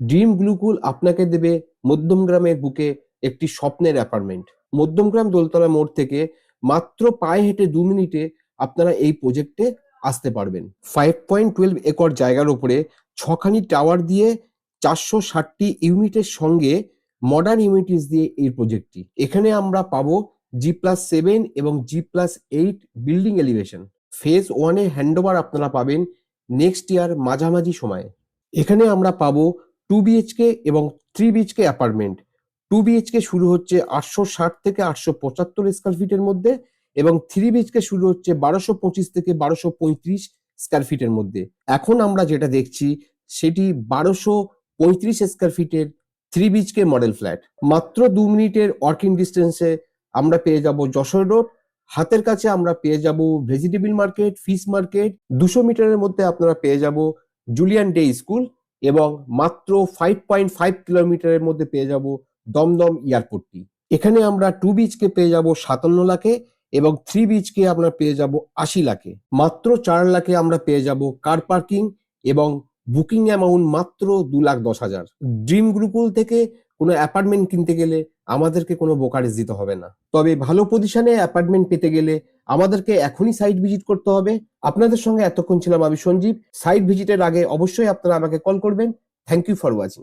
Dream ব্লুকুল আপনাকে দেবে মধ্যমগ্রামের বুকে একটি স্বপ্নের অ্যাপার্টমেন্ট। মধ্যমগ্রাম দোলতলা মোড় থেকে মাত্র পায়ে হেঁটে 2 মিনিটে আপনারা এই প্রজেক্টে আসতে পারবেন। 5.12 একর জায়গার উপরে 6খানি টাওয়ার দিয়ে 460টি ইউনিটের সঙ্গে মডার্ন ইউনিটিস দিয়ে এই প্রজেক্টটি। এখানে আমরা পাবো G+7 এবং G+8 বিল্ডিং এলিভেশন। ফেজ 1 এর হ্যান্ডওভার আপনারা পাবেন নেক্সট ইয়ার মাঝামাঝি সময়ে। এখানে আমরা পাবো 2 BHK এবং 3 BHK অ্যাপার্টমেন্ট। 2 BHK শুরু হচ্ছে 860 থেকে 875 স্কয়ার ফিটের মধ্যে এবং 3 BHK শুরু হচ্ছে 1225 থেকে 1235 স্কয়ার ফিটের মধ্যে। এখন আমরা যেটা দেখছি সেটি 1235 স্কয়ার ফিটের 3 BHK মডেল ফ্ল্যাট। মাত্র 2 মিনিটের ওয়াকিং ডিস্টেন্সে আমরা পেয়ে যাব যশোর রোড। হাতের কাছে আমরা পেয়ে যাব ভেজিটেবল মার্কেট, ফিশ মার্কেট। 200 মিটারের মধ্যে আপনারা পেয়ে যাব জুলিয়ান ডে স্কুল এবং মাত্র 5.5 কিলোমিটারের মধ্যে পেয়ে যাব দমদম এয়ারপোর্টটি। এখানে আমরা 2 BHK পেয়ে যাব 57 লাখে এবং 3 BHK আমরা পেয়ে যাব 80 লাখে। মাত্র 4 লাখে আমরা পেয়ে যাব কার পার্কিং এবং বুকিং অ্যামাউন্ট মাত্র 2,10,000। ড্রিম গ্রুকুল থেকে কোনো অ্যাপার্টমেন্ট কিনতে গেলে আমাদেরকে কোনো ব্রোকারেজ দিতে হবে না। তবে ভালো পজিশনে অ্যাপার্টমেন্ট পেতে গেলে আমাদেরকে এখনই সাইট ভিজিট করতে হবে। আপনাদের সঙ্গে এতক্ষণ ছিলাম আমি সঞ্জীব। সাইট ভিজিটের আগে অবশ্যই আপনারা আমাকে কল করবেন। Thank you for watching.